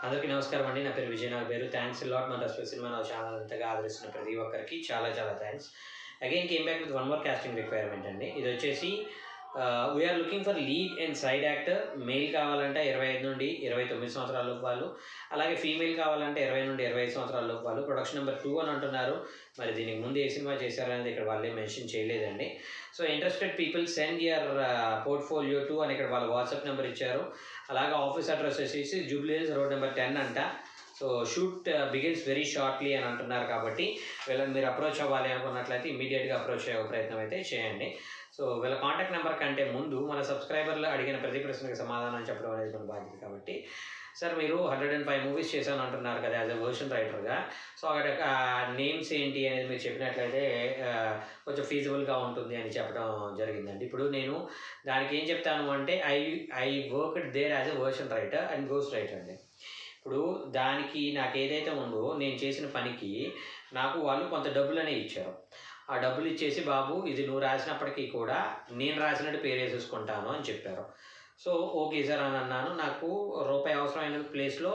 అందరికీ నమస్కారం అండి. నా పేరు విజయ్. నా పేరు థ్యాంక్స్ ఎ లాట్ మన రెస్పెక్ట్ సినిమా నా ఛానల్ అంతగా ఆదరిస్తున్న ప్రతి ఒక్కరికి చాలా చాలా thanks. Again came back with one more casting requirement అండి. ఇది వచ్చేసి we are looking for lead and side actor. Mail కావాలంటే 25 నుండి 29 సంవత్సరాల లోపు వాళ్ళు, అలాగే ఫీమేల్ కావాలంటే 20 నుండి 25 సంవత్సరాల లోపు వాళ్ళు. ప్రొడక్షన్ నెంబర్ 2 అని అంటున్నారు. మరి దీనికి ముందు ఏ సినిమా చేశారనేది ఇక్కడ వాళ్ళే మెన్షన్ చేయలేదండి. So interested people send your portfolio to అని ఇక్కడ వాళ్ళ వాట్సాప్ నెంబర్ ఇచ్చారు. అలాగే ఆఫీస్ అడ్రస్ వచ్చేసి జూబ్లీ హిల్స్ రోడ్ నెంబర్ 10 అంట. So shoot begins very shortly అని అంటున్నారు. కాబట్టి వీళ్ళని మీరు అప్రోచ్ అవ్వాలి అనుకున్నట్లయితే ఇమీడియట్గా అప్రోచ్ అయ్యే ప్రయత్నం అయితే చేయండి. సో వీళ్ళ కాంటాక్ట్ నెంబర్ కంటే ముందు మన సబ్స్క్రైబర్లు అడిగిన ప్రతి ప్రశ్నకి సమాధానం చెప్పడం అనేది మన బాధ్యత. కాబట్టి సార్ మీరు 105 మూవీస్ చేశాను అంటున్నారు కదా యాజ్ ఎ వర్షన్ రైటర్గా. సో అక్కడ నేమ్స్ ఏంటి అనేది మీరు చెప్పినట్లయితే కొంచెం ఫీజిబుల్గా ఉంటుంది అని చెప్పడం జరిగిందండి. ఇప్పుడు నేను దానికి ఏం చెప్తాను అంటే I worked there as a version writer and ghost writer అండి. ఇప్పుడు దానికి నాకు ఏదైతే ఉందో నేను చేసిన పనికి నాకు వాళ్ళు కొంత డబ్బులనే ఇచ్చారు. ఆ డబ్బులు ఇచ్చేసి బాబు ఇది నువ్వు రాసినప్పటికీ కూడా నేను రాసినట్టు పేరు వేసేసుకుంటాను అని చెప్పారు. సో ఓకే సార్ అని అన్నాను. నాకు రూపాయి అవసరమైన ప్లేస్లో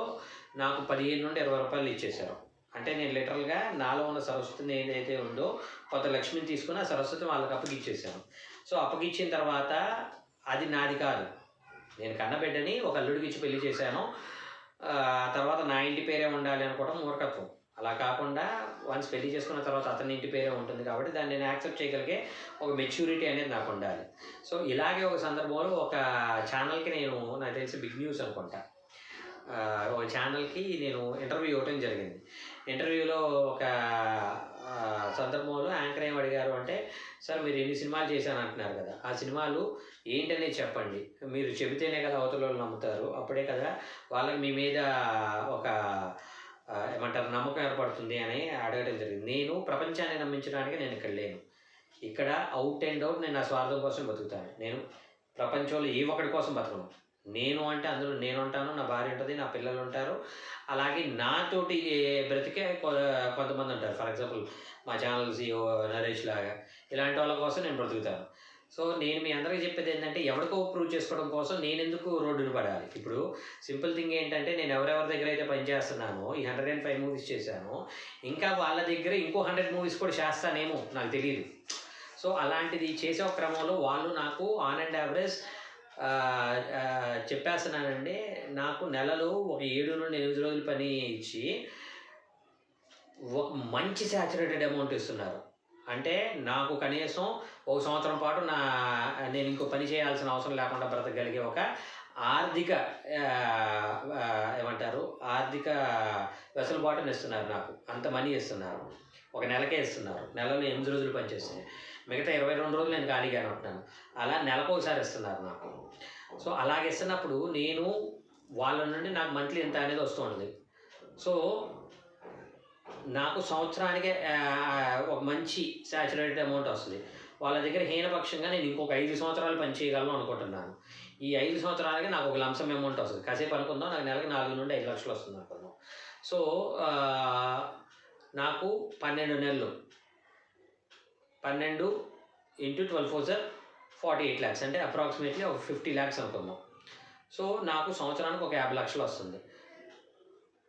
నాకు 15 నుండి 20 రూపాయలు ఇచ్చేశారు. అంటే నేను లిటరల్గా నాలో ఉన్న సరస్వతిని ఏదైతే ఉందో కొంత లక్ష్మిని తీసుకుని ఆ సరస్వతి వాళ్ళకి అప్పగిచ్చేసాను. సో అప్పగిచ్చిన తర్వాత అది నాది కాదు. నేను కన్నబిడ్డని ఒక అల్లుడికి ఇచ్చి పెళ్లి చేశాను. తర్వాత నా ఇంటి పేరే ఉండాలి అనుకోవడం మూర్ఖత్వం. అలా కాకుండా వన్స్ పెళ్లి చేసుకున్న తర్వాత అతని ఇంటి పేరే ఉంటుంది. కాబట్టి దాన్ని నేను యాక్సెప్ట్ చేయగలిగే ఒక మెచ్యూరిటీ అనేది నాకు ఉండాలి. సో ఇలాగే ఒక సందర్భంలో ఒక ఛానల్కి నాకు తెలిసి బిగ్ న్యూస్ అనుకుంటా, ఒక ఛానల్కి నేను ఇంటర్వ్యూ ఇవ్వటం జరిగింది. ఇంటర్వ్యూలో ఒక సందర్భంలో యాంకర్ ఏం అడిగారు అంటే, సార్ మీరు ఎన్ని సినిమాలు చేశాను అంటున్నారు కదా, ఆ సినిమాలు ఏంటనేది చెప్పండి. మీరు చెబితేనే కదా అవతల వాళ్ళు నమ్ముతారు. అప్పుడే కదా వాళ్ళకి మీ మీద ఒక ఏమంటారు నమ్మకం ఏర్పడుతుంది అని అడగడం జరిగింది. నేను ప్రపంచాన్ని నమ్మించడానికి నేను ఇక్కడ లేను. ఇక్కడ అవుట్ అండ్ అవుట్ నేను నా స్వార్థం కోసం బతుకుతాను. నేను ప్రపంచంలో ఏ ఒక్కడి కోసం బతకను. నేను అంటే అందులో నేను ఉంటాను, నా భార్య ఉంటుంది, నా పిల్లలు ఉంటారు, అలాగే నాతోటి బ్రతికే కొంతమంది ఉంటారు. ఫర్ ఎగ్జాంపుల్ మా ఛానల్ CEO నరేష్ లాగా ఇలాంటి వాళ్ళ కోసం నేను బ్రతుకుతాను. సో నేను మీ అందరికీ చెప్పేది ఏంటంటే ఎవరికో ప్రూవ్ చేసుకోవడం కోసం నేను ఎందుకు రోడ్డును పడాలి. ఇప్పుడు సింపుల్ థింగ్ ఏంటంటే నేను ఎవరెవరి దగ్గర అయితే పనిచేస్తున్నానో ఈ 105 మూవీస్ చేశాను, ఇంకా వాళ్ళ దగ్గర ఇంకో 100 మూవీస్ కూడా చేస్తానేమో నాకు తెలియదు. సో అలాంటిది చేసే ఒక క్రమంలో వాళ్ళు నాకు ఆన్ అండ్ యావరేజ్ చెప్పేస్తున్నానండి, నాకు నెలలో ఒక 7 నుండి 8 రోజులు పని ఇచ్చి ఒక మంచి శాచురేటెడ్ అమౌంట్ ఇస్తున్నారు. అంటే నాకు కనీసం ఒక సంవత్సరం పాటు నేను ఇంకో పని చేయాల్సిన అవసరం లేకుండా బ్రతకగలిగే ఒక ఆర్థిక ఏమంటారు ఆర్థిక వెసులుబాటుని ఇస్తున్నారు. నాకు అంత మనీ ఇస్తున్నారు. ఒక నెలకే ఇస్తున్నారు. నెలలో 8 రోజులు పనిచేస్తాయి, మిగతా 22 రోజులు నేను ఖాళీగానే ఉంటున్నాను. అలా నెలకోసారి ఇస్తున్నారు నాకు. సో అలాగే ఇస్తున్నప్పుడు నేను వాళ్ళ నుండి నాకు మంత్లీ ఎంత అనేది వస్తూ ఉంటుంది. సో నాకు సంవత్సరానికి ఒక మంచి శాచురేటెడ్ అమౌంట్ వస్తుంది. వాళ్ళ దగ్గర హీనపక్షంగా నేను ఇంకొక 5 సంవత్సరాలు పని చేయగలను అనుకుంటున్నాను. ఈ 5 సంవత్సరాలకి నాకు ఒక లంసం అమౌంట్ వస్తుంది. కాసేపు అనుకుందాం, నాకు నెలకి 4 నుండి 5 లక్షలు వస్తుంది అనుకుందాం. సో నాకు 12 నెలలు 12 × 12 4 48 lakhs అంటే అప్రాక్సిమేట్లీ ఒక 50 lakhs అనుకుందాం. సో నాకు సంవత్సరానికి ఒక 50 లక్షలు వస్తుంది.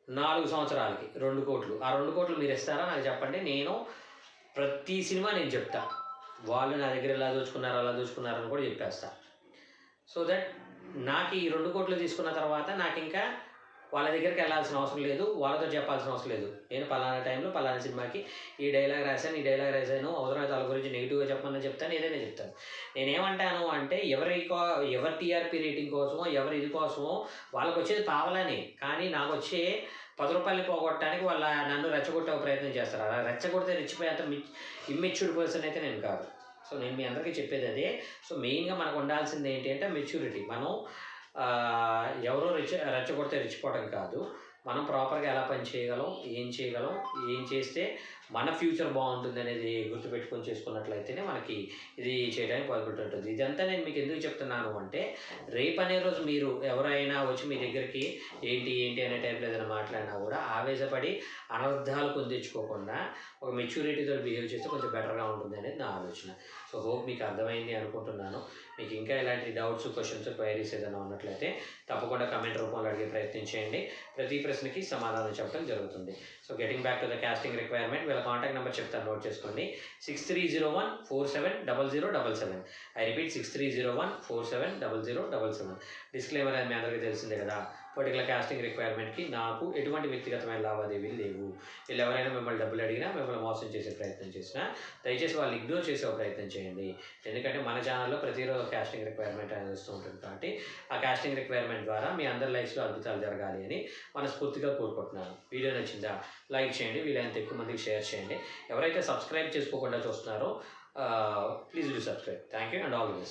4 సంవత్సరాలకి 2 కోట్లు. ఆ 2 కోట్లు మీరు ఇస్తారా నాకు చెప్పండి. నేను ప్రతి సినిమా నేను చెప్తా, వాళ్ళు నా దగ్గర ఎలా దోచుకున్నారు అలా దోచుకున్నారని కూడా చెప్పేస్తా. సో దట్ నాకు ఈ 2 కోట్లు తీసుకున్న తర్వాత నాకు ఇంకా వాళ్ళ దగ్గరికి వెళ్ళాల్సిన అవసరం లేదు, వాళ్ళతో చెప్పాల్సిన అవసరం లేదు. నేను పలానా టైంలో పలానా సినిమాకి ఈ డైలాగ్ రాశాను, అవసరమైతే వాళ్ళ గురించి నెగిటివ్గా చెప్పమని చెప్తాను, ఏదైనా చెప్తాను. నేనేమంటాను అంటే ఎవరి TRP రేటింగ్ కోసమో ఎవరి ఇది కోసమో వాళ్ళకి వచ్చేది పావలని, కానీ నాకు వచ్చే 10 రూపాయలు పోగొట్టడానికి నన్ను రెచ్చగొట్టే ప్రయత్నం చేస్తారు. అలా రెచ్చగొడితే రెచ్చిపోయి అంత ఇమ్మెచ్యూర్డ్ పర్సన్ అయితే నేను కాదు. సో నేను మీ అందరికీ చెప్పేది అదే. సో మెయిన్గా మనకు ఉండాల్సింది ఏంటి అంటే మెచ్యూరిటీ. మనం ఎవరో రెచ్చగొడితే రెచ్చిపోవడం కాదు, మనం ప్రాపర్గా ఎలా పని చేయగలం, ఏం చేస్తే మన ఫ్యూచర్ బాగుంటుంది అనేది గుర్తుపెట్టుకొని చేసుకున్నట్లయితేనే మనకి ఇది చేయడానికి పాసిబిలిటీ ఉంటుంది. ఇదంతా నేను మీకు ఎందుకు చెప్తున్నాను అంటే రేపు అనే రోజు మీరు ఎవరైనా వచ్చి మీ దగ్గరికి ఏంటి అనే టైప్లో ఏదైనా మాట్లాడినా కూడా ఆవేశపడి అనర్థాలు పొందించుకోకుండా ఒక మెచ్యూరిటీతో బిహేవ్ చేస్తే కొంచెం బెటర్గా ఉంటుంది అనేది నా ఆలోచన. సో హోప్ మీకు అర్థమైంది అనుకుంటున్నాను. మీకు ఇంకా ఇలాంటి డౌట్స్, క్వశ్చన్స్, క్వైరీస్ ఏదైనా ఉన్నట్లయితే తప్పకుండా కమెంట్ రూపంలో అడిగే ప్రయత్నం చేయండి. ప్రతి ప్రశ్నకి సమాధానం చెప్పడం జరుగుతుంది. So getting back to the casting requirement, వీళ్ళ కాంటాక్ట్ నెంబర్ చెప్తాను, నోట్ చేసుకోండి. 6301470077. I repeat 6301470077. డిస్క్లైమర్ అని మీ అందరికీ తెలిసిందే కదా. పర్టికులర్ కాస్టింగ్ రిక్వైర్మెంట్కి నాకు ఎటువంటి వ్యక్తిగతమైన లావాదేవీలు లేవు. వీళ్ళు ఎవరైనా మిమ్మల్ని డబ్బులు అడిగినా, మిమ్మల్ని మోసం చేసే ప్రయత్నం చేసినా దయచేసి వాళ్ళు ఇగ్నోర్ చేసే ప్రయత్నం చేయండి. ఎందుకంటే మన ఛానల్లో ప్రతిరోజు కాస్టింగ్ రిక్వైర్మెంట్ అనేది వస్తూ ఉంటుంది కాబట్టి ఆ కాస్టింగ్ రిక్వైర్మెంట్ ద్వారా మీ అందరి లైఫ్లో అద్భుతాలు జరగాలి అని మనస్ఫూర్తిగా కోరుకుంటున్నాను. వీడియో నచ్చిందా లైక్ చేయండి, వీలైనంత ఎక్కువ మందికి షేర్ చేయండి. ఎవరైతే సబ్స్క్రైబ్ చేసుకోకుండా చూస్తున్నారో please do subscribe. Thank you and all the best.